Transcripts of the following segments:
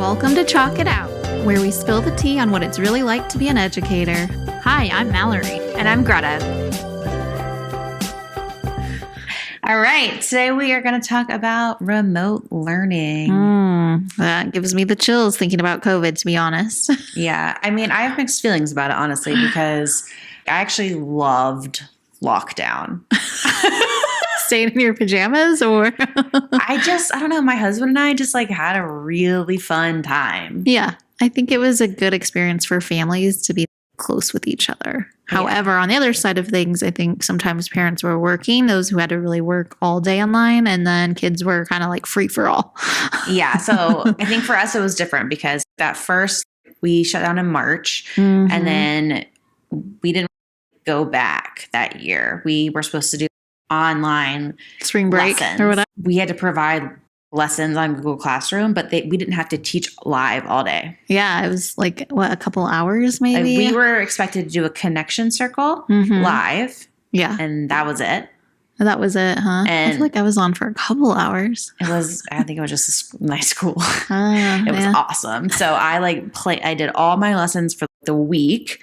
Welcome to Chalk It Out, where we spill the tea on what it's really like to be an educator. Hi, I'm Mallory. And I'm Greta. All right, today we are going to talk about remote learning. That gives me the chills thinking about COVID, to be honest. Yeah, I mean, I have mixed feelings about it, honestly, because I actually loved lockdown. Staying in your pajamas or? I don't know. My husband and I just had a really fun time. Yeah, I think it was a good experience for families to be close with each other. Yeah. However, on the other side of things, I think sometimes parents were working, those who had to really work all day online, and then kids were kind of like free for all. Yeah. So I think for us, it was different because at first we shut down in March and then we didn't go back that year. We were supposed to do online spring break lessons. Or whatever. We had to provide lessons on Google Classroom, but we didn't have to teach live all day. Yeah, it was a couple hours maybe? We were expected to do a connection circle live. Yeah. And that was it. That was it, huh? And I feel like I was on for a couple hours. I think it was just a nice school. It was awesome. So I did all my lessons for the week,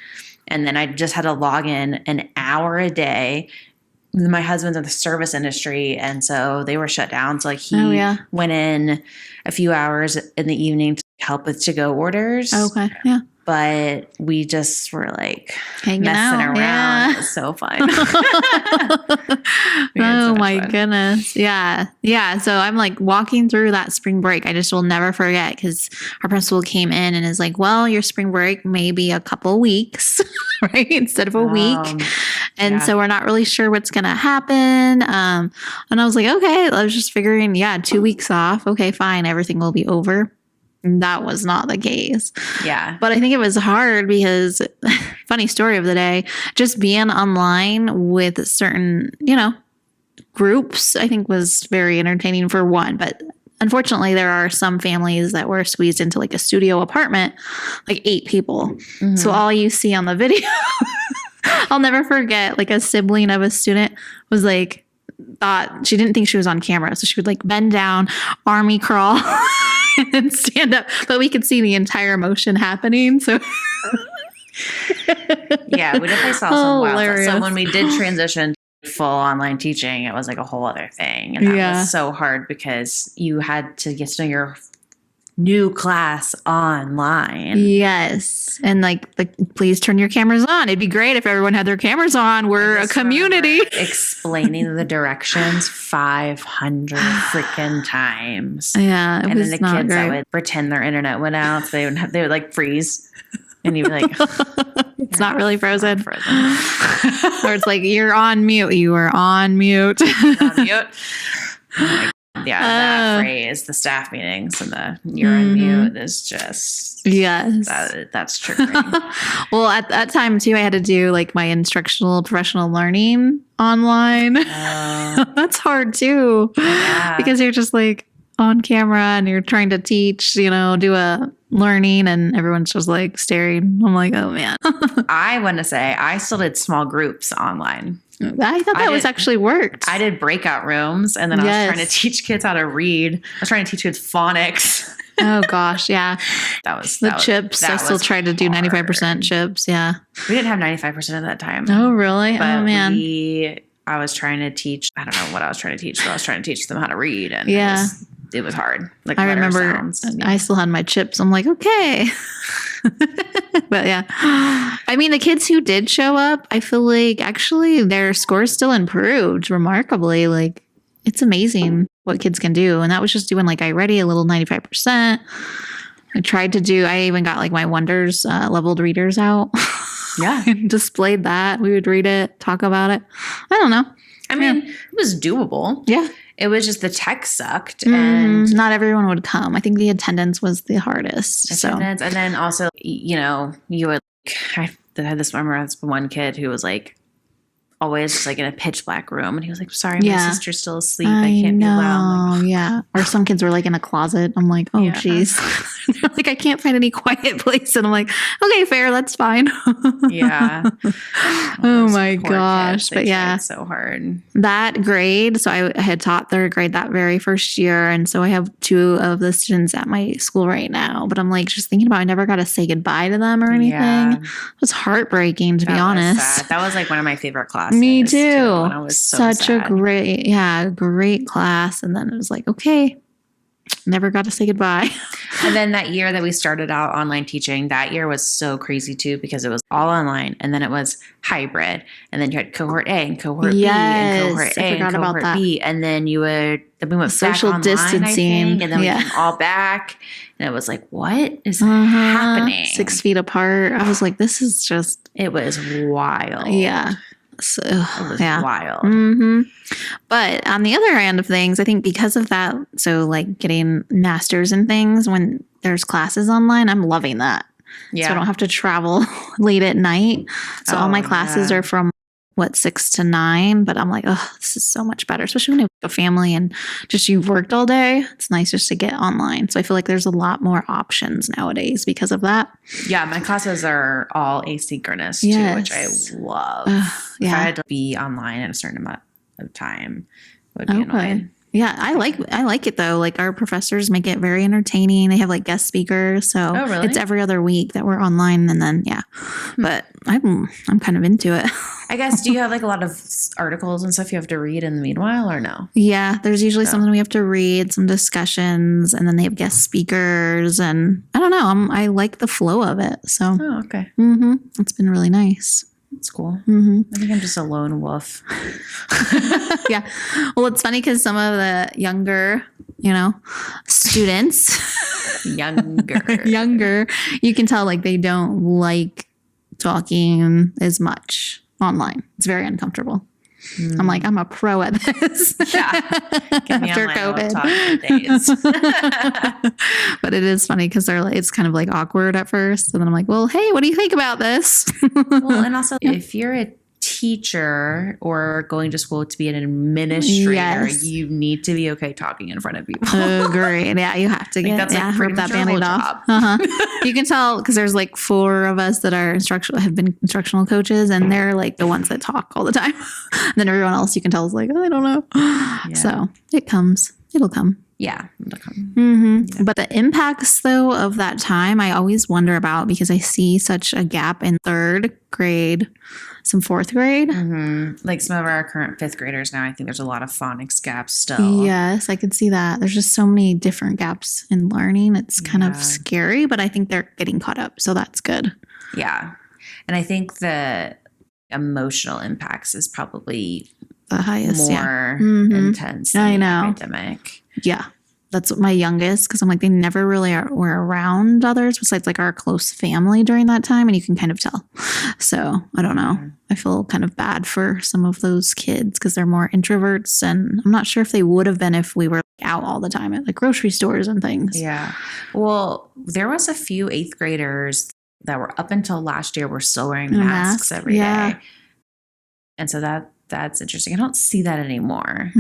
and then I just had to log in an hour a day. My husband's in the service industry, and so they were shut down. So he went in a few hours in the evening to help with to-go orders. Okay, yeah. But we just were hanging messing out. around. Yeah. It was so fun. Oh my goodness. Yeah. Yeah. So I'm walking through that spring break. I just will never forget because our principal came in and is like, well, your spring break may be a couple weeks, right? Instead of a week. And so we're not really sure what's going to happen. And I was like, okay, I was just figuring, 2 weeks off. Okay, fine. Everything will be over. That was not the case. Yeah. But I think it was hard because, funny story of the day, just being online with certain, groups, I think was very entertaining for one. But unfortunately, there are some families that were squeezed into a studio apartment, 8 people. So all you see on the video, I'll never forget, a sibling of a student was thought she didn't think she was on camera. So she would bend down, army crawl. And stand up, but we could see the entire motion happening. So, yeah, we definitely saw some wild stuff. So when we did transition to full online teaching, it was a whole other thing, and that was so hard because you had to get to know your new class online. Yes, and please turn your cameras on. It'd be great if everyone had their cameras on. We're a community. Explaining the directions 500 freaking times. Yeah, and then the kids that would pretend their internet went out, so they would freeze, and you'd be it's not really frozen. Or it's you're on mute. You are on mute. On mute. Oh my Yeah, that phrase, the staff meetings and the you're on mute is just that's triggering. Well, at that time too, I had to do my instructional professional learning online. That's hard too, because you're just on camera and you're trying to teach, do a learning, and everyone's just staring. I'm oh man. I want to say I still did small groups online. I thought that was actually worked. I did breakout rooms, and then I was trying to teach kids how to read. I was trying to teach kids phonics. Oh gosh, yeah. Chips. I still tried to do 95% chips. Yeah. We didn't have 95% at that time. Oh really? But oh man. I was trying to teach. I don't know what I was trying to teach, but I was trying to teach them how to read, and it was hard. I remember I still had my chips. I'm okay. But yeah, I mean, the kids who did show up, I feel actually their scores still improved remarkably. It's amazing what kids can do. And that was just doing I ready a little 95%. I even got my Wonders leveled readers out. Yeah. And displayed that. We would read it, talk about it. I don't know. I mean, it was doable. Yeah. It was just the tech sucked, and not everyone would come. I think the attendance was the hardest. And then also, you would. I had this one kid who was always just in a pitch black room, and he was sorry, my sister's still asleep. I can't be loud. Yeah. Or some kids were in a closet. I'm oh geez. They're like, I can't find any quiet place. And I'm like, okay, fair. That's fine. Yeah. Oh my Poor gosh. kids. They But yeah, tried so hard. that grade. So I had taught third grade that very first year. And so I have 2 of the students at my school right now. But I'm like, just thinking about, I never got to say goodbye to them or anything. Yeah. It was heartbreaking, to be That was honest. sad. That was like one of my favorite classes. Me too. When I was so Such sad. a great class. And then it was like, okay, never got to say goodbye. And then that year that we started out online teaching, that year was so crazy too, because it was all online and then it was hybrid. And then you had cohort A and cohort B and cohort A and cohort B. And then we went social back online, distancing. I think, and then we came all back. And it was like, what is happening? 6 feet apart. I was like, this is just. It was wild. Yeah. So, it was wild. Mm-hmm. But on the other end of things, I think because of that, so like getting masters and things when there's classes online, I'm loving that. Yeah. So I don't have to travel late at night. So all my classes are from 6 to 9, but I'm like, oh, this is so much better, especially when you have a family and just you've worked all day. It's nice just to get online. So I feel like there's a lot more options nowadays because of that. Yeah, my classes are all asynchronous too, which I love. If I had to be online at a certain amount of time, it would be annoying. Yeah, I like it though. Like our professors make it very entertaining. They have like guest speakers, so it's every other week that we're online, and then But I'm kind of into it. I guess. Do you have like a lot of articles and stuff you have to read in the meanwhile, or no? Yeah, there's usually something we have to read, some discussions, and then they have guest speakers, and I don't know. I like the flow of it. So okay, it's been really nice. That's cool. Mm-hmm. I think I'm just a lone wolf. Yeah. Well, it's funny because some of the younger, students, younger, you can tell like they don't like talking as much online. It's very uncomfortable. I'm like, I'm a pro at this. Yeah. Get me After on my COVID. talking days. But it is funny because they're like, it's kind of like awkward at first. And then I'm like, well, hey, what do you think about this? Well, and also if you're a teacher or going to school to be an administrator, you need to be okay talking in front of people. Agreed. Yeah, you have to rip that Band-Aid off. You can tell because there's like 4 of us that are have been instructional coaches, and they're like the ones that talk all the time. And then everyone else you can tell is like, oh, I don't know. Yeah. So it'll come. Yeah. It'll come. Mm-hmm. Yeah. But the impacts though of that time, I always wonder about because I see such a gap in 3rd grade, some 4th grade. Mm-hmm. Like some of our current 5th graders now, I think there's a lot of phonics gaps still. Yes, I could see that. There's just so many different gaps in learning. It's kind of scary, but I think they're getting caught up. So that's good. Yeah. And I think the emotional impacts is probably the highest, more intense than the academic. Yeah. That's what my youngest, because I'm like, they never really were around others besides like our close family during that time. And you can kind of tell. So I don't know. I feel kind of bad for some of those kids because they're more introverts. And I'm not sure if they would have been if we were out all the time at like grocery stores and things. Yeah. Well, there was a few 8th graders that were up until last year were still wearing masks every day. And so that's interesting. I don't see that anymore.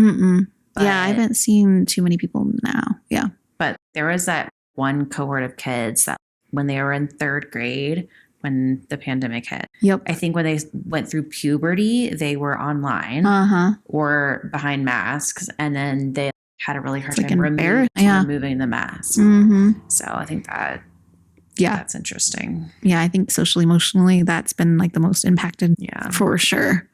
But, I haven't seen too many people now. Yeah. But there was that one cohort of kids that when they were in 3rd grade, when the pandemic hit, I think when they went through puberty, they were online or behind masks. And then they had a really hard time removing the mask. So I think that's interesting. Yeah. I think socially, emotionally, that's been like the most impacted for sure.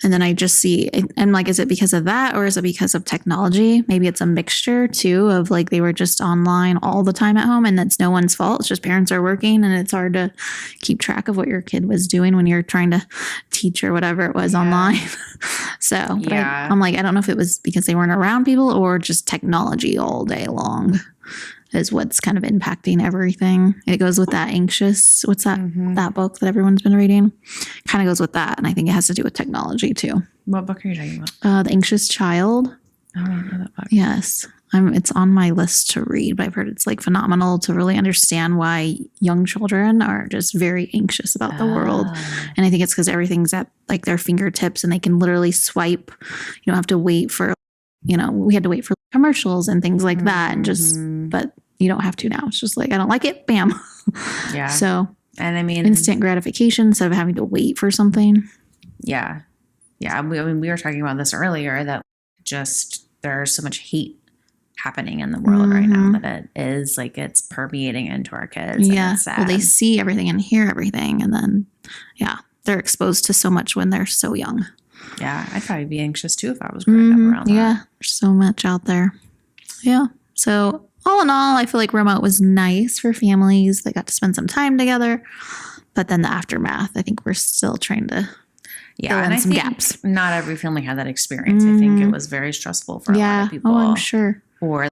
And then I just see, and like, is it because of that or is it because of technology? Maybe it's a mixture too of like they were just online all the time at home and that's no one's fault. It's just parents are working and it's hard to keep track of what your kid was doing when you're trying to teach or whatever it was online. So I'm like, I don't know if it was because they weren't around people or just technology all day long is what's kind of impacting everything. It goes with that anxious, what's that, that book that everyone's been reading? Kind of goes with that. And I think it has to do with technology too. What book are you talking about? The Anxious Child. Oh, I don't know that book. Yes. It's on my list to read, but I've heard it's like phenomenal to really understand why young children are just very anxious about the world. And I think it's because everything's at like their fingertips and they can literally swipe. You don't have to wait for, we had to wait for commercials and things like that. And just, but you don't have to now. It's just like, I don't like it. Bam. Yeah. So, and I mean, instant gratification instead of having to wait for something. Yeah. Yeah. We were talking about this earlier that just there's so much hate happening in the world right now that it is like it's permeating into our kids. Yeah. And it's sad. Well, they see everything and hear everything. And then, they're exposed to so much when they're so young. Yeah. I'd probably be anxious too if I was growing up around that. Yeah. There's so much out there. Yeah. So all in all, I feel like remote was nice for families. They got to spend some time together. But then the aftermath, I think we're still trying to fill in some gaps. Not every family had that experience. I think it was very stressful for a lot of people. Oh, I'm sure. Or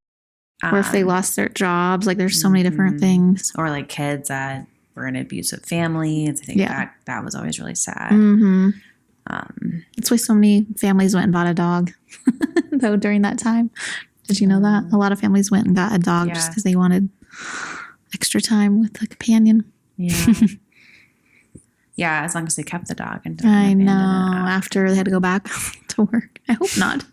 if they lost their jobs, like there's so many different things. Or like kids that were in abusive families. I think that was always really sad. That's why so many families went and bought a dog though during that time. Did you know that? A lot of families went and got a dog just because they wanted extra time with a companion. Yeah. Yeah, as long as they kept the dog. And I know. After they had to go back to work. I hope not.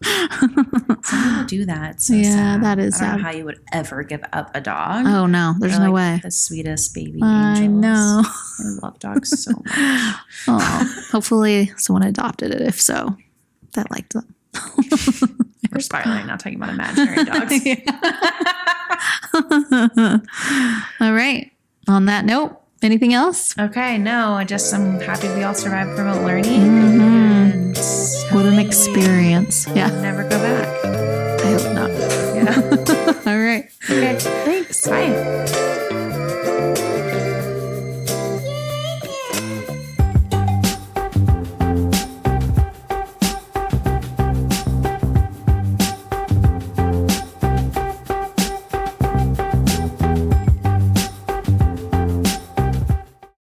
Some people do that. So sad. That is I don't sad. know how you would ever give up a dog. Oh, no. There's They're no like way. the sweetest baby I angels. know. I love dogs so much. Oh, hopefully someone adopted it. If so, that liked them. We're spiraling, not talking about imaginary dogs. All right. On that note, anything else? Okay, no, I'm happy we all survived remote learning. And what an experience. Yeah. Never go back. I hope not. Yeah. All right. Okay. Thanks. Bye.